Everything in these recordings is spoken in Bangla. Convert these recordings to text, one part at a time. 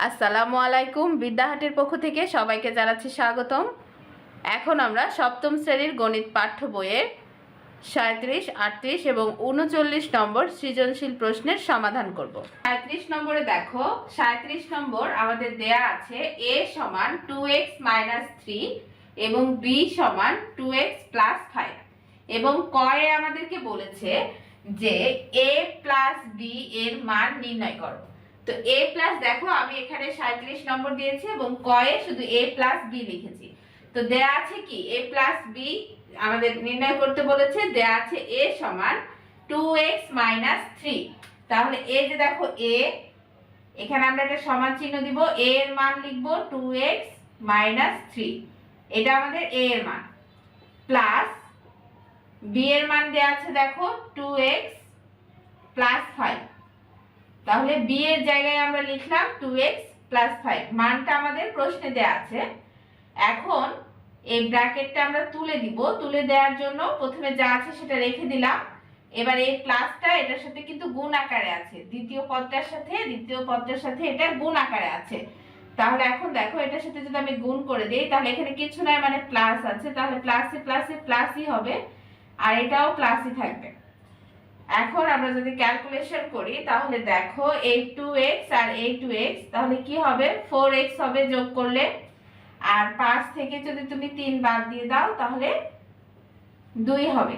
আসসালামু আলাইকুম। বিদ্যাহাটের পক্ষ থেকে সবাইকে জানাচ্ছি স্বাগতম। এখন আমরা সপ্তম শ্রেণীর গণিত পাঠ্য বইয়ের 37, 38 এবং 39 নম্বর সৃজনশীল প্রশ্নের সমাধান করব। 37 নম্বরে দেখো, 37 নম্বর আমাদের দেয়া আছে a সমান 2x - 3 এবং b সমান 2x + 5 এবং কয়ে আমাদেরকে বলেছে যে a + b এর মান নির্ণয় করো। তো a প্লাস দেখো আমি এখানে 37 নম্বর দিয়েছি এবং কয়ে শুধু a প্লাস b লিখেছি। তো দেয়া আছে কি a প্লাস b আমাদের নির্ণয় করতে বলেছে, দেয়া আছে a সমান 2x - 3। তাহলে এই যে দেখো a, এখানে আমরা একটা সমান চিহ্ন দিব, a এর মান লিখব 2x - 3, এটা আমাদের a এর মান, প্লাস b এর মান দেয়া আছে দেখো 2x + 5। তাহলে b এর জায়গায় আমরা লিখলাম 2x + 5, মানটা আমাদের প্রশ্নে দেয়া আছে। এখন এই ব্র্যাকেটটা আমরা তুলে দিব, তুলে দেওয়ার জন্য প্রথমে যা আছে সেটা রেখে দিলাম। এবার এই প্লাসটা এটার সাথে কিন্তু গুণ আকারে আছে, দ্বিতীয় পদটার সাথে এটা গুণ আকারে আছে। তাহলে এখন দেখো এটার সাথে যদি আমি গুণ করে দেই তাহলে এখানে কিছু নাই, মানে প্লাস আছে, তাহলে প্লাসে প্লাসে প্লাসই হবে আর এটাও প্লাসই থাকবে। এখন আমরা যদি ক্যালকুলেশন করি তাহলে দেখো এই 2x আর এই 2x, তাহলে কি হবে 4x হবে যোগ করলে, আর 5 থেকে যদি তুমি 3 বাদ দিয়ে দাও তাহলে 2 হবে।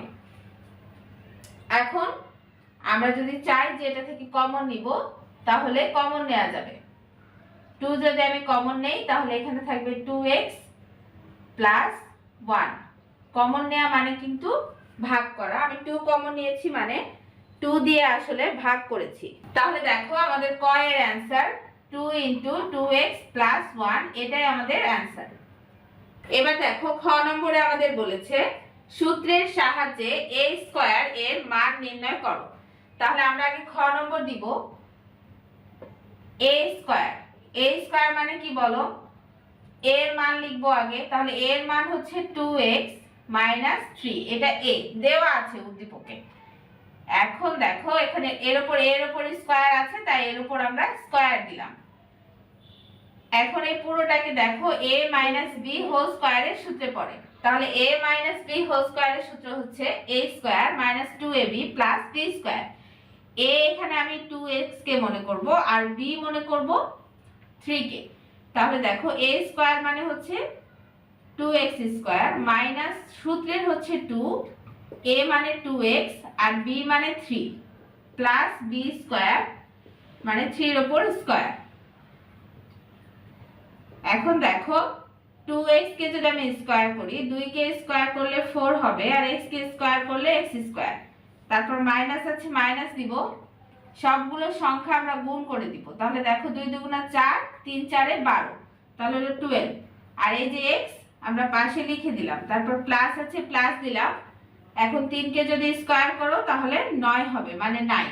এখন আমরা যদি চাই যে এটা থেকে কমন নিব তাহলে কমন নেওয়া যাবে। 2 যদি আমি কমন নেই তাহলে এখানে থাকবে 2x + 1। কমন নেওয়া মানে কিন্তু ভাগ করা, আমি 2 কমন নিয়েছি মানে 2 দিয়ে আসলে ভাগ করেছি। তাহলে দেখো আমাদের ক এর অ্যানসার 2 × 2x + 1, এটাই আমাদের অ্যানসার। এবার দেখো খ নম্বরে আমাদের বলেছে সূত্রের সাহায্যে a² এর মান নির্ণয় করো। তাহলে আমরা আগে খ নম্বর দিব, a² মানে কি বলো, a এর মান লিখবো আগে। তাহলে a এর মান হচ্ছে 2x - 3, এটা a দেওয়া আছে উদ্দীপকে। এখন দেখো এখানে এর উপর স্কয়ার আছে, তাই এর উপর আমরা স্কয়ার দিলাম। এখন এই পুরোটাকে দেখো a - b হোল স্কয়ারের সূত্রে পড়ে। তাহলে a - b হোল স্কয়ারের সূত্র হচ্ছে a² - 2ab + b²। a এখানে আমি 2x কে মনে করব আর b মনে করব 3 কে। তাহলে দেখো a² মানে হচ্ছে 2x² মাইনাস সূত্রের হচ্ছে 2, a মানে 2x আর b মানে 3 প্লাস b² মানে 3 এর উপর স্কয়ার। এখন দেখো 2x কে যদি আমি স্কয়ার করি, 2 কে স্কয়ার করলে 4 হবে আর x কে স্কয়ার করলে x²। তারপর মাইনাস আছে, মাইনাস দিব, সবগুলো সংখ্যা আমরা গুণ করে দিব। তাহলে দেখো 2 × 2 = 4, 3 × 4 = 12, তাহলে হলো 12। আর এই যে x আমরা পাশে লিখে দিলাম, তারপর প্লাস আছে প্লাস দিলাম। এখন 3 কে যদি স্কয়ার করো তাহলে 9 হবে, মানে 9।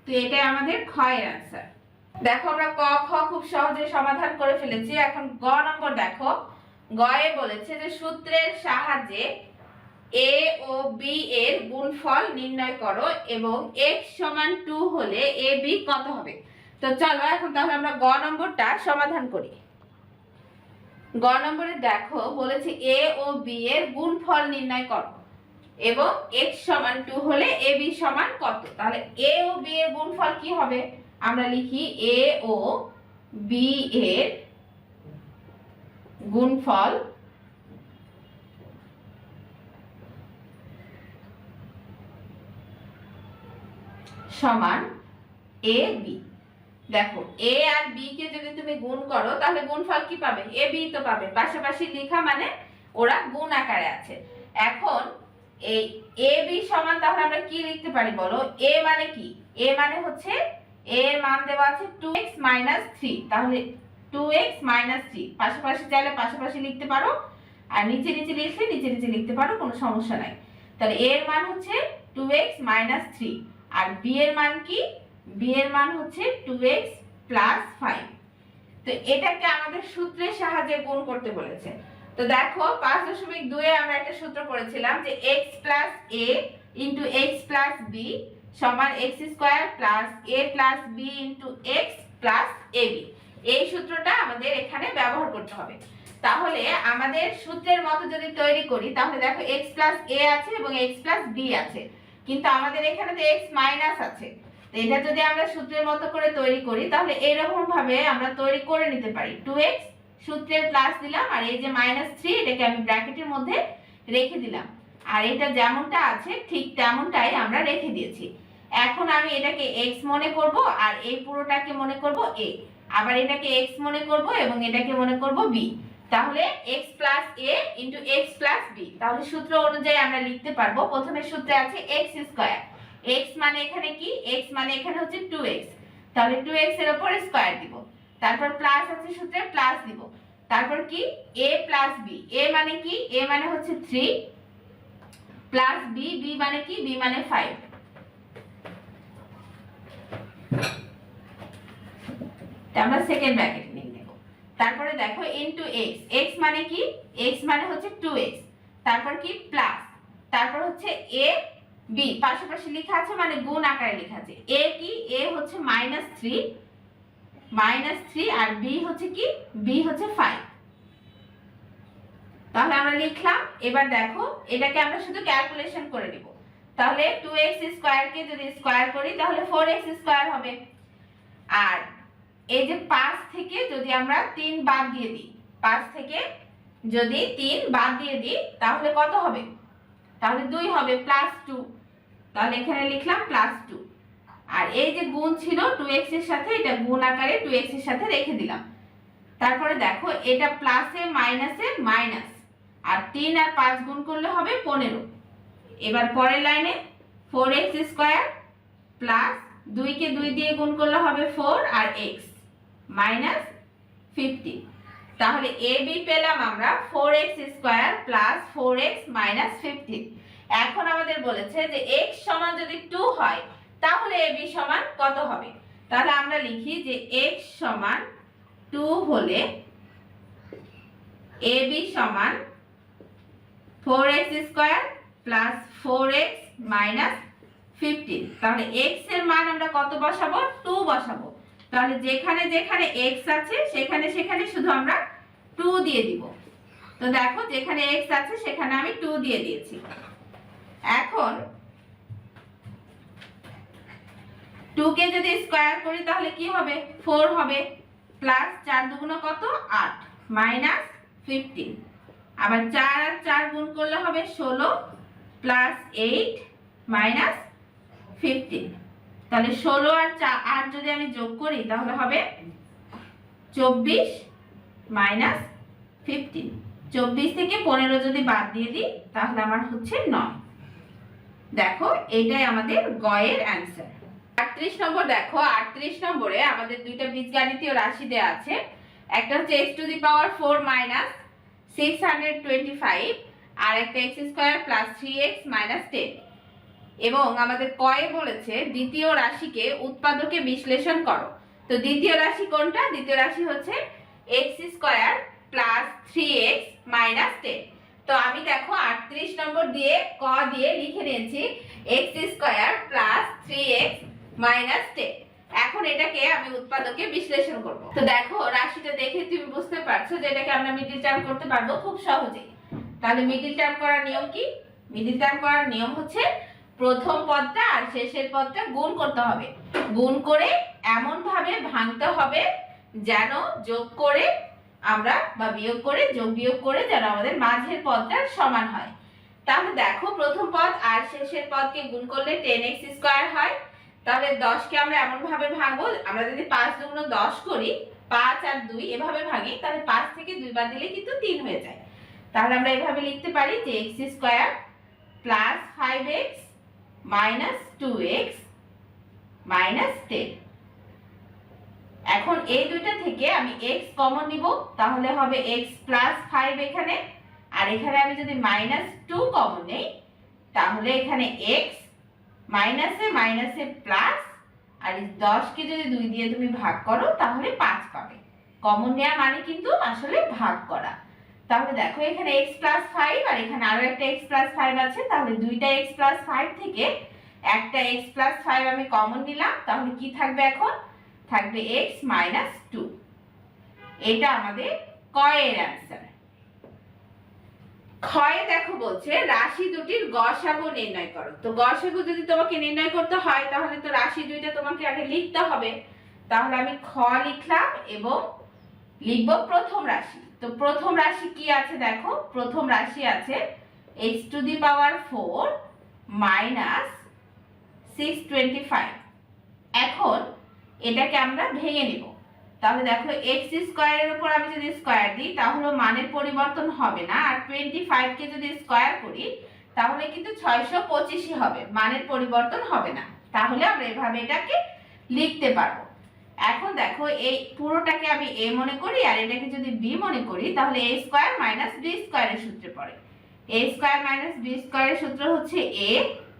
তো এটাই আমাদের খ এর অ্যানসার। দেখো আমরা ক খ খুব সহজে সমাধান করে ফেলেছি। এখন গ নম্বর দেখো, গ এ বলেছে যে সূত্রের সাহায্যে a ও b এর গুণফল নির্ণয় করো এবং x = 2 হলে ab কত হবে। তো চলো এখন তাহলে আমরা গ নম্বরটা সমাধান করি। গ নম্বরে দেখো বলেছে a ও b এর গুণফল নির্ণয় করো এবং x = 2 হলে ab সমান কত। তাহলে a ও b এর গুণফল কি হবে, আমরা লিখি a ও b এর গুণফল সমান a b। দেখো a আর b কে যদি তুমি গুণ করো তাহলে গুণফল কি পাবে, a b তো পাবে, পাশাপাশি লেখা মানে ওরা গুণ আকারে আছে। এখন এই a b সমান তাহলে আমরা কি লিখতে পারি বলো, a মানে কি, a মানে হচ্ছে a এর মান দেওয়া আছে 2x - 3, তাহলে 2x - 3 পাশাপাশি চাইলে পাশাপাশি লিখতে পারো আর নিচে নিচে লিখলে নিচে নিচে লিখতে পারো, কোনো সমস্যা নাই। তাহলে a এর মান হচ্ছে 2x - 3 আর b এর মান কি, b এর মান হচ্ছে 2x + 5। তো এটাকে আমাদের সূত্রের সাহায্যে গুণ করতে বলেছে। তো দেখো 5.2 এ আমরা একটা সূত্র পড়েছিলাম যে x + a * x + b সমান x² + a + b * x + ab। এই সূত্রটা আমাদের এখানে ব্যবহার করতে হবে। তাহলে আমাদের সূত্রের মতো যদি তৈরি করি তাহলে দেখো x প্লাস a আছে এবং x প্লাস b আছে, কিন্তু আমাদের এখানে তো x মাইনাস আছে। তো এটা যদি আমরা সূত্রের মতো করে তৈরি করি তাহলে এরকম ভাবে আমরা তৈরি করে নিতে পারি। 2x সূত্রের প্লাস দিলাম, আর এই যে -3 এটাকে আমি ব্র্যাকেটের মধ্যে রেখে দিলাম, আর এটা যেমনটা আছে ঠিক তেমনটাই আমরা রেখে দিয়েছি। এখন আমি এটাকে x মনে করব আর এই পুরোটাকে মনে করব a, আবার এটাকে x মনে করব এবং এটাকে মনে করব b। তাহলে x plus a into x plus b। তাহলে সূত্র অনুযায়ী আমরা লিখতে পারবো, প্রথমে সূত্রে আছে x স্কয়ার, x মানে এখানে কি, x মানে এখানে হচ্ছে 2x, তাহলে 2x এর উপর স্কয়ার দিব, তারপর প্লাস আছে সূত্রে প্লাস দিব, তারপর কি a প্লাস b, a মানে কি, a মানে হচ্ছে 3 প্লাস b, b মানে কি, b মানে 5। আমরা সেকেন্ড ব্র্যাকেট নিয়ে নেব। তারপরে দেখো ইনটু x, x মানে কি, x মানে হচ্ছে 2x, তারপর কি প্লাস, তারপর হচ্ছে a b পাশাপাশি লেখা আছে মানে গুণ আকারে লেখা আছে। a কি, a হচ্ছে -3 আর b হচ্ছে কি, b হচ্ছে 5। তাহলে আমরা লিখলাম। এবার দেখো এটাকে আমরা শুধু ক্যালকুলেশন করে নিব। তাহলে 2x স্কয়ার কে যদি স্কয়ার করি তাহলে 4x স্কয়ার হবে, আর এই যে 5 থেকে যদি আমরা 3 বাদ দিয়ে দিই, 5 থেকে যদি 3 বাদ দিয়ে দিই তাহলে কত হবে, তাহলে 2 হবে +2। তাহলে এখানে লিখলাম +2, আর এই যে গুণ ছিল 2x এর সাথে, এটা গুণ আকারে 2x এর সাথে রেখে দিলাম। তারপরে দেখো এটা প্লাসে মাইনাসে মাইনাস, আর 3 আর 5 গুণ করলে হবে 15। এবার পরের লাইনে 4x স্কয়ার প্লাস 2 কে 2 দিয়ে গুণ করলে হবে 4 আর x মাইনাস 15। তাহলে a b পেলাম আমরা 4x square plus 4x minus 15। এখন আমাদের বলেছে যে x সমান যদি 2 হয় তাহলে a b সমান কত হবে। তাহলে আমরা লিখি যে x সমান 2 হলে a b সমান 4x square plus 4x minus 15। তাহলে x এর মান আমরা কত বসাবো, 2 বসাবো। তাহলে যেখানে যেখানে x আছে সেখানে সেখানে শুধু আমরা 2 দিয়ে দিব। তো দেখো যেখানে x আছে সেখানে আমি 2 দিয়ে দিয়েছি। এখন 2 কে যদি স্কয়ার করি তাহলে কি হবে, 4 হবে, প্লাস 4 দুগুণ কত 8 মাইনাস 15, আবার 4 আর 4 গুণ করলে হবে 16 প্লাস 8 মাইনাস 15। তাহলে 16 আর 8 যদি আমি যোগ করি তাহলে হবে 24 মাইনাস 15। 24 থেকে 15 যদি বাদ দিয়ে দিই তাহলে আমার হচ্ছে 9। দেখো এটাই আমাদের গ এর অ্যানসার। 38 নম্বর দেখো, 38 নম্বরে আমাদের দুইটা বীজগণিতীয় রাশি দেয়া আছে। একটা হচ্ছে x to the power 4 minus 625 আর একটা x square plus 3x minus 10। এবং আমাদের কয়ে বলেছে দ্বিতীয় রাশিকে উৎপাদকে বিশ্লেষণ করো। তো দ্বিতীয় রাশি কোনটা, দ্বিতীয় রাশি হচ্ছে x square plus 3x minus 10। তো আমি দেখো 38 নম্বর দিয়ে ক দিয়ে লিখে নিয়েছি x square plus 3x minus 10। এখন এটাকে আমি উৎপাদকে বিশ্লেষণ করব। তো দেখো রাশিটা দেখে তুমি বুঝতে পারছো যে এটাকে আমরা মিডল টার্ম করতে পারবো খুব সহজেই। তাহলে মিডল টার্ম করার নিয়ম কি, মিডল টার্ম করার নিয়ম হচ্ছে প্রথম পদটা আর শেষের পদটা গুণ করতে হবে, গুণ করে এমন ভাবে ভাঙতে হবে যেন যোগ করে আমরা বা বিয়োগ করে যোগ বিয়োগ করে যেন আমাদের মাঝের পদটা সমান হয়। তাহলে দেখো প্রথম পদ আর শেষের পদকে গুণ করলে 10x স্কয়ার হয়। তাহলে 10 কে আমরা এমন ভাবে ভাঙবো, আমরা যদি 5 দুগুণ 10 করি, 5 আর 2 এভাবে ভাঙি তাহলে 5 থেকে 2 বাদ দিলে কিন্তু 3 হয়ে যায়। তাহলে আমরা এভাবে লিখতে পারি যে x square plus 5x minus 2x minus 10। এখন এই দুইটা থেকে আমি x কমন নিব, তাহলে হবে x প্লাস 5 এখানে, আর এখানে আমি যদি মাইনাস 2 কমন নেই তাহলে এখানে x মাইনাসে মাইনাসে প্লাস, আর 10 কে যদি 2 দিয়ে তুমি ভাগ করো তাহলে 5 পাবে। কমন নেওয়া মানে কিন্তু আসলে ভাগ করা। তাহলে দেখো এখানে x প্লাস 5 আর এখানে আরো একটা x প্লাস 5 আছে, তাহলে দুইটা x প্লাস 5 থেকে একটা x প্লাস 5 আমি কমন নিলাম, তাহলে কি থাকবে, এখন থাকবে x মাইনাস 2। এটা আমাদের কয়ের অ্যান্সার। ক্ষয়ে দেখো বলছে রাশি দুটির গসাগু নির্ণয় করো। তো গসাগু যদি তোমাকে নির্ণয় করতে হয় তাহলে তো রাশি দুইটা তোমাকে আগে লিখতে হবে। তাহলে আমি খ লিখলাম এবং লিখব প্রথম রাশি। তো প্রথম রাশি কি আছে দেখো, প্রথম রাশি আছে x⁴ মাইনাস 625। এখন এটাকে আমরা ভেঙে নিব। তাহলে দেখো x স্কয়ারের উপর আমি যদি স্কয়ার দিই তাহলে মানের পরিবর্তন হবে না, আর 25 কে যদি স্কয়ার করি তাহলে কিন্তু 625 হবে, মানের পরিবর্তন হবে না। তাহলে আমরা এভাবে এটাকে লিখতে পারবো। এখন দেখো এই পুরোটাকে আমি a মনে করি আর এটাকে যদি b মনে করি তাহলে a স্কয়ার মাইনাস b স্কয়ারের সূত্রে পড়ে। a স্কয়ার মাইনাস b স্কয়ারের সূত্র হচ্ছে a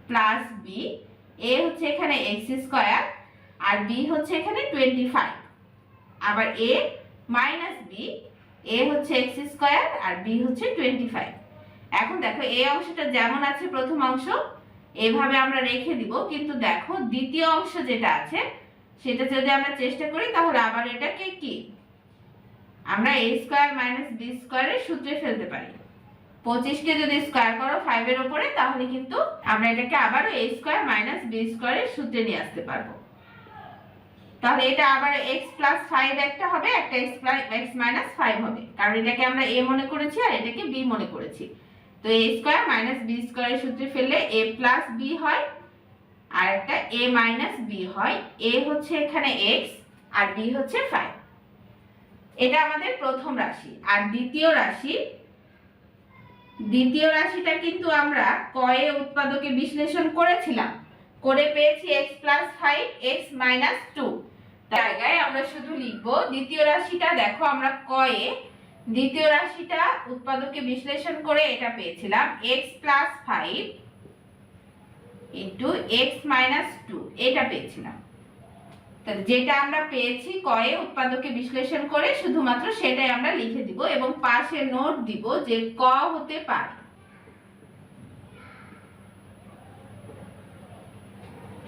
প্লাস b। a হচ্ছে এখানে x স্কয়ার আর b হচ্ছে এখানে 25। আবার a মাইনাস b, a হচ্ছে x স্কয়ার আর b হচ্ছে 25। এখন দেখো এই অংশটা যেমন আছে প্রথম অংশ এভাবে আমরা রেখে দিব, কিন্তু দেখো দ্বিতীয় অংশ যেটা আছে সেটা যদি আমরা চেষ্টা করি তাহলে আবার এটাকে কি আমরা a স্কয়ার মাইনাস b স্কয়ারের সূত্রে ফেলতে পারি। 25 কে যদি স্কয়ার করো 5 এর উপরে তাহলে কিন্তু আমরা এটাকে আবার a স্কয়ার মাইনাস b স্কয়ারের সূত্রে নিয়ে আসতে পারবো। তাহলে এটা আবার x প্লাস 5 একটা হবে, একটা x মাইনাস 5 হবে, কারণ এটাকে আমরা a মনে করেছি আর এটাকে b মনে করেছি। তো a স্কয়ার মাইনাস b স্কয়ারের সূত্রে ফেললে a প্লাস b হয় আর একটা a মাইনাস b হয়। a হচ্ছে এখানে x আর b হচ্ছে 5। এটা আমাদের প্রথম রাশি। আর দ্বিতীয় রাশিটা কিন্তু আমরা কয়ে উৎপাদকে বিশ্লেষণ করেছিলাম, করে পেয়েছি x প্লাস 5 x মাইনাস 2। জায়গায় আমরা শুধু লিখব দ্বিতীয় রাশিটা। দেখো আমরা কয়ে দ্বিতীয় রাশিটা উৎপাদকে বিশ্লেষণ করে এটা পেয়েছিলাম x plus 5 into x minus 2, এটা পেয়েছিলাম। তাহলে যেটা আমরা পেয়েছি কয়ে উৎপাদকে বিশ্লেষণ করে শুধুমাত্র সেটাই আমরা লিখে দিব এবং পাশে নোট দিব যে ক হতে পারে।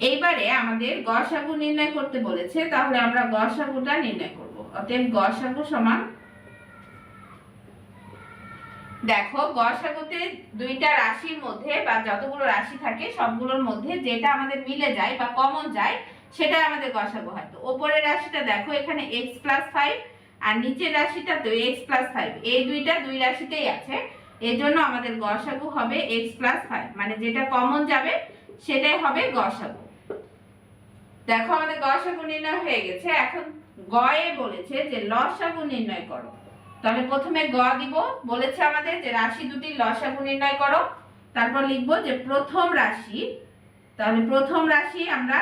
এইবারে আমাদের গসাগু নির্ণয় করতে বলেছে, তাহলে আমরা গসাগুটা নির্ণয় করব। অতএব গসাগু সমান, দেখো গসাগুতে দুইটা রাশির মধ্যে বা যতগুলো রাশি থাকে সবগুলোর মধ্যে যেটা আমাদের মিলে যায় বা কমন যায় সেটা আমাদের গসাগু হয়। তো উপরের রাশিটা দেখো এখানে x প্লাস 5 আর নিচের রাশিটা তো x প্লাস 5, এই দুই রাশিতেই আছে, এজন্য আমাদের গসাগু হবে x প্লাস 5, মানে যেটা কমন যাবে সেটাই হবে গসাগু। দেখো আমাদের গসাগু নির্ণয় হয়ে গেছে। এখন গয়ে বলেছে যে লসাগু নির্ণয় করো। তাহলে প্রথমে গ দিব, বলেছে আমাদের যে রাশি দুটির লসাগু নির্ণয় করো। তারপর লিখব যে প্রথম রাশি। তাহলে প্রথম রাশি আমরা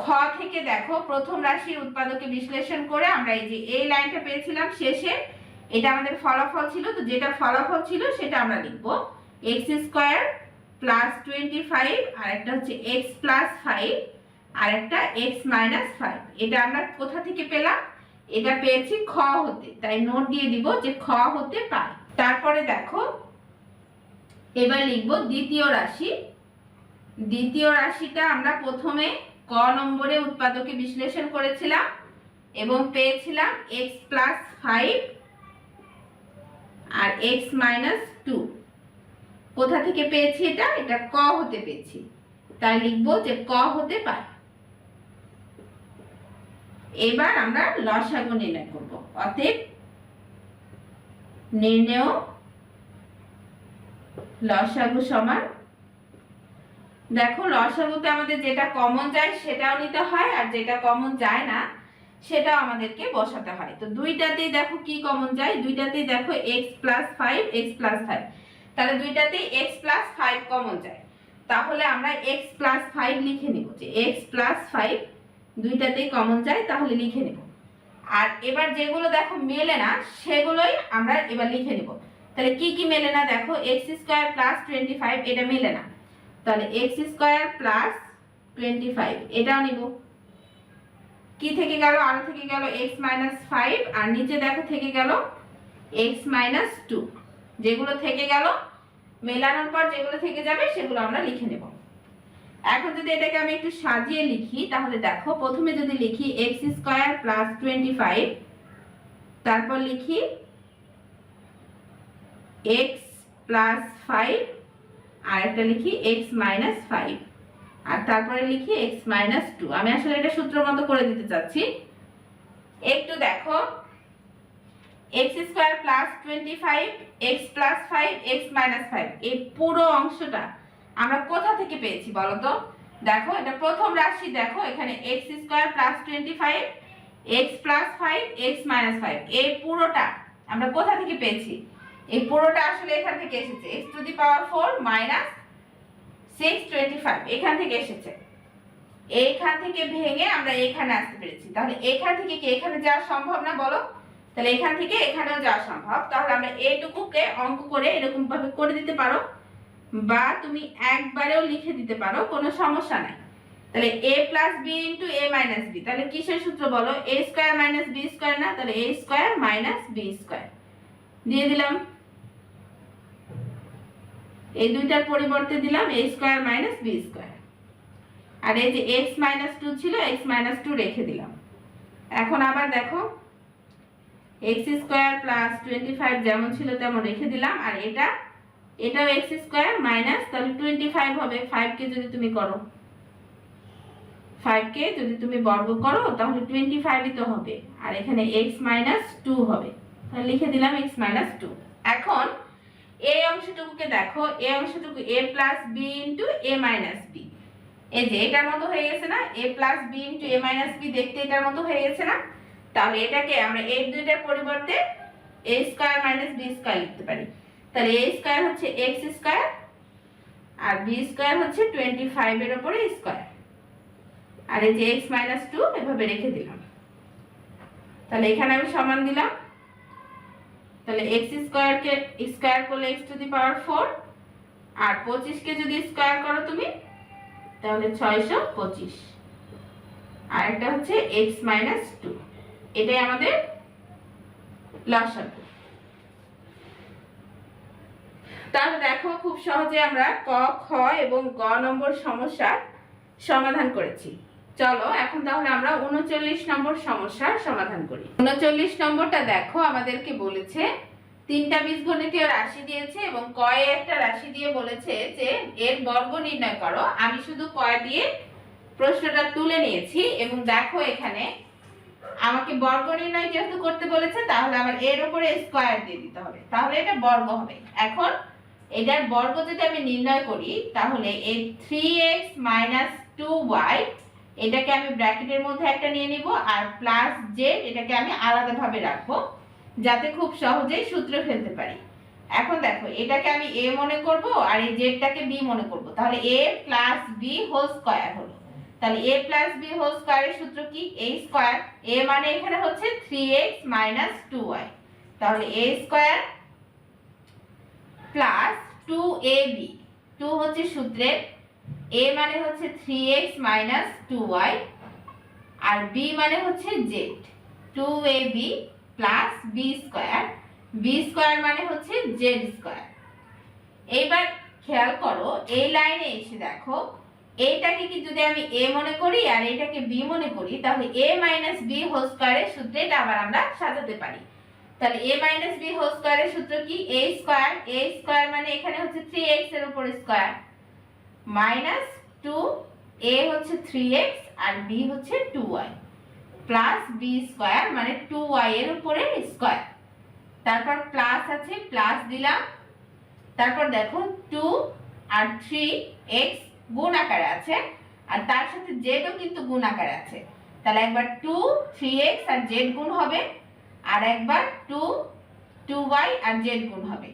খ থেকে দেখো প্রথম রাশির উৎপাদকে বিশ্লেষণ করে আমরা এই যে এই লাইনটা পেয়েছিলাম শেষে, এটা আমাদের ফলাফল ছিল। তো যেটা ফলাফল ছিল সেটা আমরা লিখব x স্কয়ার প্লাস 25 আর একটা হচ্ছে x প্লাস 5 আর একটা x মাইনাস 5। এটা আমরা কোথা থেকে পেলাম? এটা পেয়েছি খ হতে, তাই নোট দিয়ে দিব যে খ হতে পায়। তারপরে দেখো এবার লিখব দ্বিতীয় রাশি। দ্বিতীয় রাশিটা আমরা প্রথমে ক নম্বরে উৎপাদকে বিশ্লেষণ করেছিলাম এবং পেয়েছিলাম x প্লাস 5 আর x মাইনাস 2। কোথা থেকে পেয়েছি? এটা ক হতে পেয়েছি, তাই লিখব যে ক হতে পায়। এবার আমরা লসাগু নির্ণয় করব। অতএব নির্ণেয় লসাগু সমান, দেখো লসাগুতে আমাদের যেটা কমন যায় সেটাও নিতে হয় আর যেটা কমন যায় না সেটাও আমাদেরকে বসাতে হয়। তো দুইটাতেই দেখো কি কমন যায়, দুইটাতেই দেখো x প্লাস 5 x প্লাস 5, তাহলে দুইটাতেই x প্লাস 5 কমন যায়। তাহলে আমরা x প্লাস 5 লিখে নিব যে x প্লাস 5 দুইটাতেই কমন যায়, তাহলে লিখে নেব। আর এবার যেগুলো দেখো মেলে না সেগুলোই আমরা এবার লিখে নেব। তাহলে কি কি মেলে না? দেখো x স্কয়ার প্লাস 25 এটা মেলে না, তাহলে x স্কয়ার প্লাস 25 এটাও নিব। কি থেকে গেল? আর থেকে গেল x মাইনাস 5 আর নিচে দেখো থেকে গেল x মাইনাস 2। যেগুলো থেকে গেল মেলানোর পর যেগুলো থেকে যাবে সেগুলো আমরা লিখে নেব। এখন যদি এটাকে আমি একটু সাজিয়ে লিখি তাহলে দেখো, প্রথমে যদি লিখি এক্স স্কোয়ার প্লাস 25, তারপর লিখি এক্স প্লাস 5, আর একটা লিখি এক্স মাইনাস 5, আর তারপরে লিখি এক্স মাইনাস 2। আমি আসলে এটা সূত্র মতো করে দিতে চাচ্ছি। একটু দেখো, x square plus 25, x plus 5, x minus 5, এই পুরো অংশটা আমরা কোথা থেকে পেয়েছি বলো তো? দেখো, এটা প্রথম রাশি, দেখো এখানে x square plus 25, x plus 5, x minus 5, এই পুরোটা আমরা কোথা থেকে পেয়েছি? এই পুরোটা আসলে এখান থেকে এসেছে, x to the power 4 minus 625, এখান থেকে এসেছে। এইখান থেকে ভেঙে আমরা এখানে আসতে পেরেছি। তাহলে এখান থেকে কি এখানে যাওয়া সম্ভব না বলো? তাহলে এখান থেকে এখানেও যাওয়া সম্ভব। তাহলে আমরা এইটুকুকে অঙ্ক করে এরকম ভাবে করে দিতে পারো, বা তুমি একবারেও লিখে দিতে পারো, কোনো সমস্যা নাই। তাহলে a plus B into A minus B, তাহলে কিসের সূত্র বলো? A square minus B square না? তাহলে A square minus B square দিয়ে দিলাম, এই দুইটার পরিবর্তে দিলাম A square minus B square, আর এই যে এক্স মাইনাস 2 ছিল, এক্স মাইনাস 2 রেখে দিলাম। এখন আবার দেখো, এক্স স্কোয়ার প্লাস 25 যেমন ছিল তেমন রেখে দিলাম, আর এটাও এক্স স্কোয়ার মাইনাস, তাহলে 25 হবে। 5 কে যদি তুমি করো, 5 কে যদি তুমি বর্গ করো তাহলে 25ই তো হবে, আর এখানে এক্স মাইনাস 2 হবে, তাহলে লিখে দিলাম এক্স মাইনাস 2। এখন এই অংশটুকুকে দেখো, এই অংশটুকু a plus B into A minus B, এই যে এটার মতো হয়ে গেছে না? a plus B into A minus B দেখতে এটার মতো হয়ে গেছে না? তাহলে এটাকে আমরা এই দুইটার পরিবর্তে a square minus B square লিখতে পারি। তাহলে a স্কয়ার হচ্ছে x স্কয়ার, আর b স্কয়ার হচ্ছে 25 এর উপরে স্কয়ার, আর এই যে x মাইনাস 2 এভাবে রেখে দিলাম। তাহলে এখানে আমি সমান দিলাম, তাহলে x স্কয়ার কে স্কয়ার করলে x টু দি পাওয়ার 4, আর 25 কে যদি স্কয়ার করো তুমি তাহলে 625, আর একটা হচ্ছে x মাইনাস 2, এটাই আমাদের লসাগু। তাহলে দেখো, খুব সহজে আমরা ক, খ এবং গ নম্বর সমস্যার সমাধান করেছি। চলো এখন তাহলে আমরা 39 নম্বর সমস্যার সমাধান করি। 39 নম্বরটা দেখো, আমাদেরকে বলেছে তিনটা বীজগণিতীয় রাশি দিয়েছে এবং ক এ একটা রাশি দিয়ে বলেছে যে এর বর্গ নির্ণয় করো। আমি শুধু ক দিয়ে প্রশ্নটা তুলে নিয়েছি, এবং দেখো এখানে আমাকে বর্গ নির্ণয় যেহেতু করতে বলেছে তাহলে আমার এর উপরে স্কয়ার দিয়ে দিতে হবে, তাহলে এটা বর্গ হবে। এখন এটার বর্গ যদি আমি নির্ণয় করি তাহলে এই 3x - 2y এটাকে আমি ব্র্যাকেটের মধ্যে একটা নিয়ে নিব, আর প্লাস z এটাকে আমি আলাদাভাবে রাখবো যাতে খুব সহজেই সূত্র ফেলতে পারি। এখন দেখো, এটাকে আমি a মনে করব আর এই জেডটাকে b মনে করব, তাহলে a + b হোল স্কয়ার হলো। তাহলে a + b হোল স্কয়ারের সূত্র কি? a স্কয়ার, a মানে এখানে হচ্ছে 3x - 2y, তাহলে a স্কয়ার প্লাস 2ab, 2 হচ্ছে সূত্রের, a মানে হচ্ছে 3x - 2y, আর b মানে হচ্ছে z, 2ab plus b square, b square মানে হচ্ছে z স্কয়ার। এইবার খেয়াল করো, এই লাইনে এসে দেখো, এইটাকে কি যদি আমি a মনে করি আর এটাকে b মনে করি তাহলে a - b হোল স্কয়ারের সূত্রে এটা আবার আমরা সাজাতে পারি। তাহলে a - b হোল স্কয়ারের সূত্র কি? a স্কয়ার, a স্কয়ার মানে এখানে হচ্ছে 3x এর উপর স্কয়ার মাইনাস 2, a হচ্ছে 3x আর b হচ্ছে 2y, প্লাস b স্কয়ার মানে 2y এর উপরে স্কয়ার, তারপর প্লাস আছে প্লাস দিলাম, তারপর দেখো 2 আর 3x গুণ আকারে আছে, আর তার সাথে z ও কিন্তু গুণ আকারে আছে। তাহলে একবার 2 3x আর z গুণ হবে, আর একবার 2 2y আর z গুণ হবে।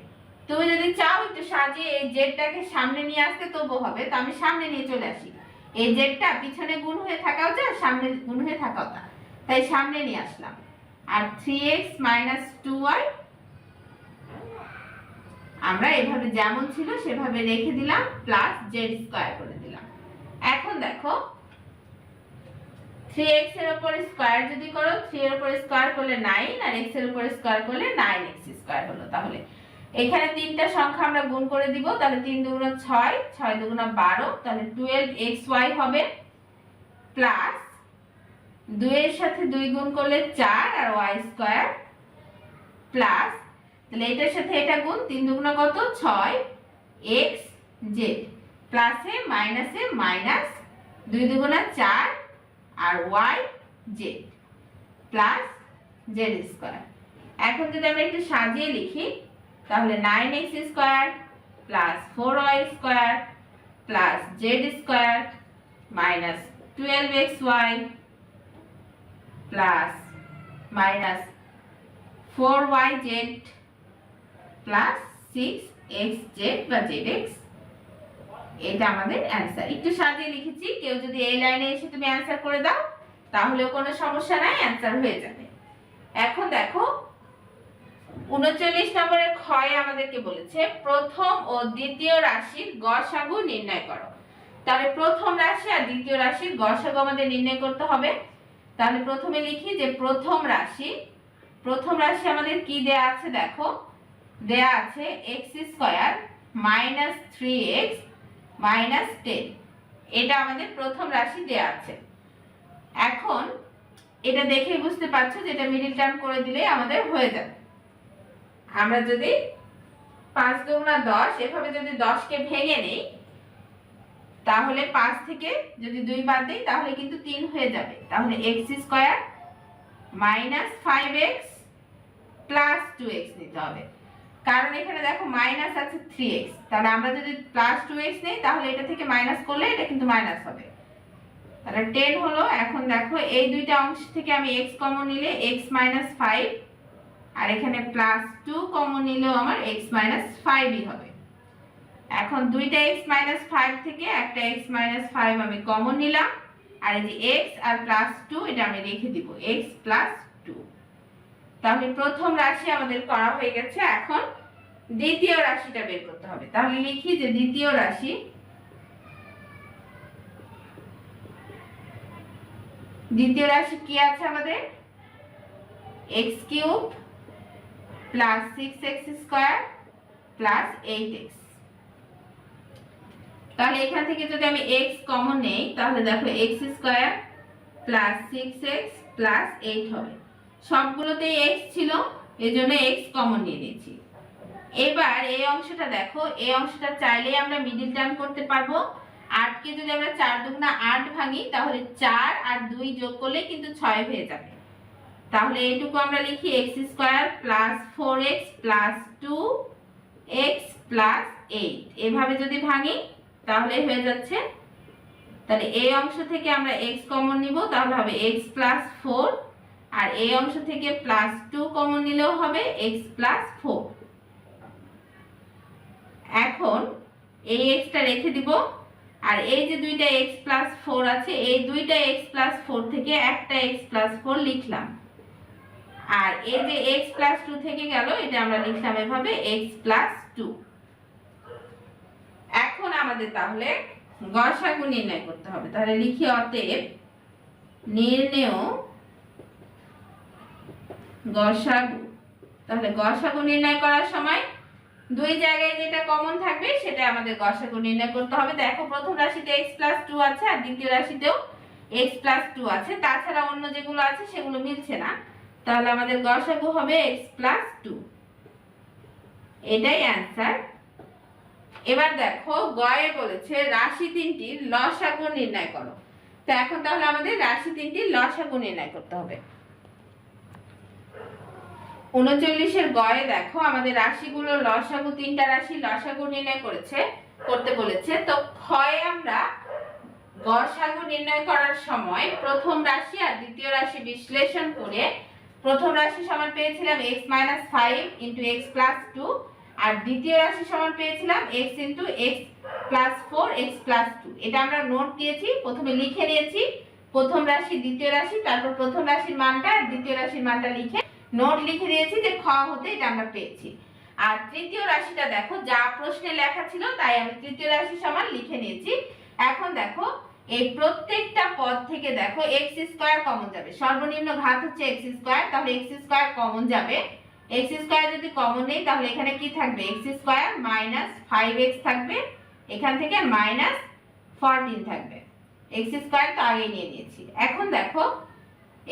তুমি যদি চাও একটু সাজিয়ে এই জেডটাকে সামনে নিয়ে আসতে তবু হবে, তো আমি সামনে নিয়ে চলে আসি। এই জেডটা পিছনে গুণ হয়ে থাকাও যায়, সামনে গুণ হয়ে থাকাও তা, তাই সামনে নিয়ে আসলাম। আর 3x - 2y আমরা এভাবে যেমন ছিল সেভাবে রেখে দিলাম, প্লাস z স্কয়ার করে দিলাম। এখন দেখো, 3x এর উপর স্কয়ার যদি করো, 3 এর উপর স্কয়ার করলে 9, আর x এর উপর স্কয়ার করলে 9x স্কয়ার হলো। তাহলে এখানে তিনটা সংখ্যা আমরা গুণ করে দিব, তাহলে 3 দুগুণা 6, 6 দুগুণা 12, তাহলে 12xy হবে, প্লাস 2 এর সাথে 2 গুণ করলে 4 আর y স্কয়ার, প্লাস তাহলে এটার সাথে এটা গুণ, 3 দুগুণা কত 6 x z, প্লাসে মাইনাসে মাইনাস 2 দুগুণা 4 আর y z, plus z square. এখন যদি আমরা একটু সাজিয়ে লিখি তাহলে 9x square plus 4y square plus z square minus 12xy plus minus 4yz plus 6xz বা zx, এটা আমাদের অ্যান্সার। একটু সাজিয়ে লিখেছি, কেউ যদি এই লাইনে এসে তুমি অ্যান্সার করে দাও তাহলেও কোনো সমস্যা নাই, অ্যান্সার হয়ে যাবে। এখন দেখো 39 নম্বরের ক্ষয়ে আমাদেরকে বলেছে প্রথম ও দ্বিতীয় রাশির গসাগু নির্ণয় করো। তাহলে প্রথম রাশি আর দ্বিতীয় রাশির গসাগু আমাদের নির্ণয় করতে হবে। তাহলে প্রথমে লিখি যে প্রথম রাশি আমাদের কি দেয়া আছে, দেখো দেয়া আছে x square minus 3x minus 10, এটা আমাদের প্রথম রাশি দেয়া আছে। এখন এটা দেখে বুঝতে পারছো যে এটা মিডল টার্ম করে দিলে আমাদের হয়ে যাবে। আমরা যদি 5 দুগুণা 10 এভাবে যদি 10 কে ভেঙে নেই তাহলে 5 থেকে যদি 2 বাদ দেই তাহলে কিন্তু 3 হয়ে যাবে। তাহলে x square minus 5x plus 2x নিতে হবে, কারণ এখানে দেখো মাইনাস আছে 3x, তাহলে আমরা যদি প্লাস 2x নেই তাহলে এটা থেকে মাইনাস করলে এটা কিন্তু মাইনাস হবে, তাহলে 10 হলো। এখন দেখো এই দুইটা অংশ থেকে আমি x কমন নিলে x মাইনাস 5 আর এখানে প্লাস 2 কমন নিলেও আমার x মাইনাস 5ই হবে। এখন দুইটা x মাইনাস 5 থেকে একটা x মাইনাস 5 আমি কমন নিলাম, আর এই যে x আর প্লাস 2 এটা আমি রেখে দিব, x প্লাস 2। তাহলে প্রথম রাশি আমাদের করা হয়ে গেছে। এখন দ্বিতীয় রাশিটা বের করতে হবে। তাহলে লিখি যে দ্বিতীয় রাশি কি আছে আমাদের, x cube plus 6x square plus 8x। তাহলে এখান থেকে যদি আমি x কমন নেই তাহলে দেখো x square plus 6x plus 8 হবে। সবগুলোতেই x ছিল, এজন্য x কমন নিয়ে নিয়েছি। এবার এই অংশটা দেখো, এই অংশটা চাইলেই আমরা মিডল টার্ম করতে পারবো। 8 কে যদি আমরা 4 দুগুণা 8 ভাঙি তাহলে 4 আর 2 যোগ করলে কিন্তু 6 হয়ে যাবে। তাহলে এইটুকু আমরা লিখি x square plus 4x plus 2x plus 8, এভাবে যদি ভাঙি তাহলে হয়ে যাচ্ছে। তাহলে এই অংশ থেকে আমরা x কমন নিব, তাহলে হবে x প্লাস 4, আর এই অংশ থেকে প্লাস 2 কমন নিলেও হবে x প্লাস 4। এখন এই x টা রেখে দিব, আর এই যে দুইটা x প্লাস 4 আছে এই দুইটা x প্লাস 4 থেকে একটা x প্লাস 4 লিখলাম, আর এই যে x প্লাস 2 থেকে গেল এটা আমরা লিখলাম এভাবে x প্লাস 2। এখন আমাদের তাহলে গসাগু নির্ণয় করতে হবে। তাহলে লিখি অতএব নির্ণেয় গসাগু। তাহলে গসাগু নির্ণয় করার সময় দুই জায়গায় যেটা কমন থাকবে সেটা আমাদের গসাগু নির্ণয় করতে হবে। দেখো প্রথম রাশিতে x প্লাস 2 আছে আর দ্বিতীয় রাশিতেও x প্লাস 2 আছে, তাছাড়া অন্য যেগুলো আছে সেগুলো মিলছে না, তাহলে আমাদের গসাগু হবে x প্লাস 2, এটাই অ্যান্সার। এবার দেখো গয়ে বলেছে রাশি তিনটির লসাগু নির্ণয় করো। তো এখন তাহলে আমাদের রাশি তিনটির লসাগু নির্ণয় করতে হবে। 39 এর গয়ে দেখো আমাদের রাশিগুলো লসাগু, তিনটা রাশি লসাগু নির্ণয় করতে বলেছে। তো ক্ষয়ে আমরা গসাগু নির্ণয় করার সময় প্রথম রাশি আর দ্বিতীয় রাশি বিশ্লেষণ করে প্রথম রাশি সমান পেয়েছিলাম x minus 5 into x plus 2, আর দ্বিতীয় রাশি সমান পেয়েছিলাম x into x plus 4 x plus 2। এটা আমরা নোট দিয়েছি, প্রথমে লিখে নিয়েছি প্রথম রাশি দ্বিতীয় রাশি, তারপর প্রথম রাশির মানটা আর দ্বিতীয় রাশির মানটা লিখে নোট লিখে দিয়েছি যে খ হতে এটা আমরা পেয়েছি। আর তৃতীয় রাশিটা দেখো যা প্রশ্নে লেখা ছিল তাই আমি তৃতীয় রাশি সমান লিখে নিয়েছি। এখন দেখো এই প্রত্যেকটা পদ থেকে দেখো x স্কয়ার কমন যাবে, সর্বনিম্ন ঘাত হচ্ছে x স্কয়ার, তাহলে x স্কয়ার কমন যাবে। এক্স স্কোয়ার যদি কমন নেই তাহলে এখানে কি থাকবে, এক্স স্কোয়ার মাইনাস 5x থাকবে, এখান থেকে মাইনাস 14 থাকবে। এক্স স্কোয়ার তো আগে নিয়ে নিয়েছি। এখন দেখো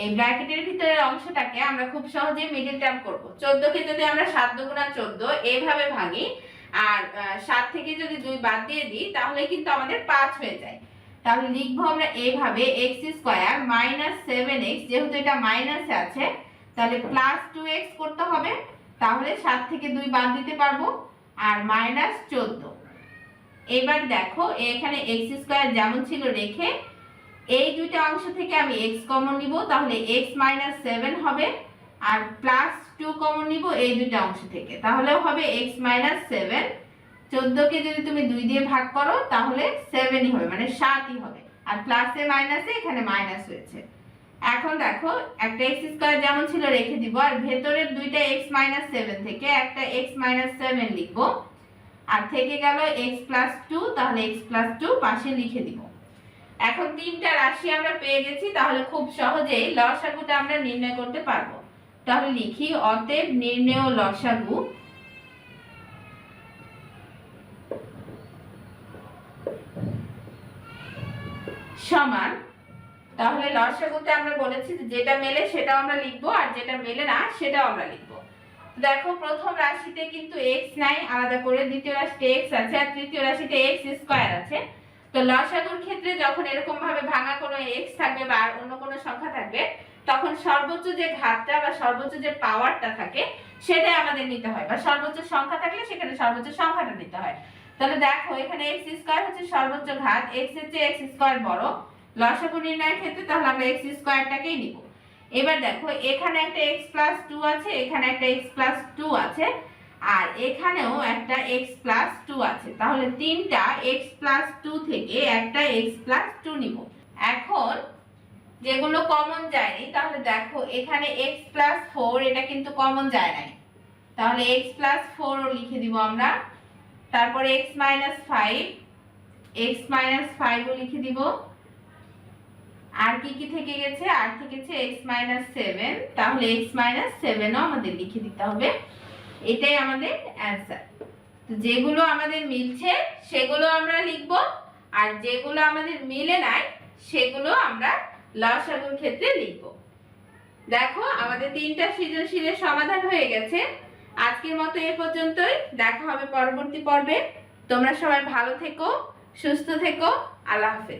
এই ব্র্যাকেটের ভিতরের অংশটাকে আমরা খুব সহজেই মিডল টার্ম করব। 14 কে যদি আমরা 7 দুগুণা 14 এইভাবে ভাঙি আর 7 থেকে যদি 2 বাদ দিয়ে দিই তাহলে কিন্তু আমাদের 5 হয়ে যায়। তাহলে লিখবো আমরা এইভাবে এক্স স্কোয়ার মাইনাস 7x, যেহেতু এটা মাইনাসে আছে তাহলে প্লাস 2x করতে হবে, তাহলে 7 থেকে 2 বাদ দিতে পারবো আর মাইনাস 14। এবার দেখো এখানে এক্স স্কোয়ার যেমন ছিল রেখে এই দুইটা অংশ থেকে আমি x কমন নিব, তাহলে x মাইনাস 7 হবে আর প্লাস 2 কমন নিব এই দুইটা অংশ থেকে, তাহলেও হবে x মাইনাস 7। 14 কে যদি তুমি 2 দিয়ে ভাগ করো তাহলে 7ই হবে, মানে 7ই হবে। আর প্লাসে মাইনাসে এখানে মাইনাস হয়েছে। এখন দেখো একটা x স্কয়ার যেমন ছিল রেখে দিব আর ভেতরের দুইটা x মাইনাস 7 থেকে একটা x মাইনাস 7 লিখব আর থেকে গেল x প্লাস 2, তাহলে x প্লাস 2 পাশে লিখে দিব। এখন তিনটা রাশি আমরা পেয়ে গেছি, তাহলে খুব সহজেই লসাগুটা আমরা নির্ণয় করতে পারবো। তাহলে লিখি অতএব নির্ণেয় লসাগু সমান, তাহলে লসাগুতে আমরা বলেছি যেটা মেলে সেটাও আমরা লিখবো আর যেটা মেলে না সেটাও আমরা লিখবো। দেখো প্রথম রাশিতে কিন্তু x নাই আলাদা করে, দ্বিতীয় রাশিতে x আছে আর তৃতীয় রাশিতে x স্কয়ার আছে। তো লসাগুর ক্ষেত্রে যখন এরকম ভাবে ভাঙা কোনো x থাকবে বা অন্য কোনো সংখ্যা থাকবে তখন সর্বোচ্চ যে ঘাতটা বা সর্বোচ্চ যে পাওয়ারটা থাকে সেটাই আমাদের নিতে হয়, বা সর্বোচ্চ সংখ্যা থাকলে সেখানে সর্বোচ্চ সংখ্যাটা নিতে হয়। তাহলে দেখো এখানে x স্কয়ার হচ্ছে সর্বোচ্চ ঘাত, x এর চেয়ে x স্কয়ার বড়। লসাগু নির্ণয়ের ক্ষেত্রে তাহলে আমরা x স্কয়ারটাকেই নিব। এবার দেখো এখানে একটা x প্লাস 2 আছে, এখানে একটা x প্লাস 2 আছে আর এখানেও একটা x প্লাস 2 আছে, তাহলে তিনটা x প্লাস 2 থেকে একটা x প্লাস 2 নিব। এখন যেগুলো কমন যায়নি তাহলে দেখো এখানে x প্লাস 4 এটা কিন্তু কমন যায় নাই, তাহলে x প্লাস 4 ও লিখে দিব আমরা। তারপরে x মাইনাস 5, x মাইনাস 5 ও লিখে দিব। আর কি কি থেকে গেছে, আর থেকেছে x মাইনাস 7, তাহলে x মাইনাস 7 ও আমাদের লিখে দিতে হবে। এটাই আমাদের অ্যান্সার। তো যেগুলো আমাদের মিলছে সেগুলো আমরা লিখব আর যেগুলো আমাদের মিলে নাই সেগুলো আমরা লসাগুর ক্ষেত্রে লিখব। দেখো আমাদের তিনটা সৃজনশীলের সমাধান হয়ে গেছে। আজকের মতো এই পর্যন্তই, দেখা হবে পরবর্তী পর্বে। তোমরা সবাই ভালো থেকো, সুস্থ থেকো, আল্লাহ হাফেজ।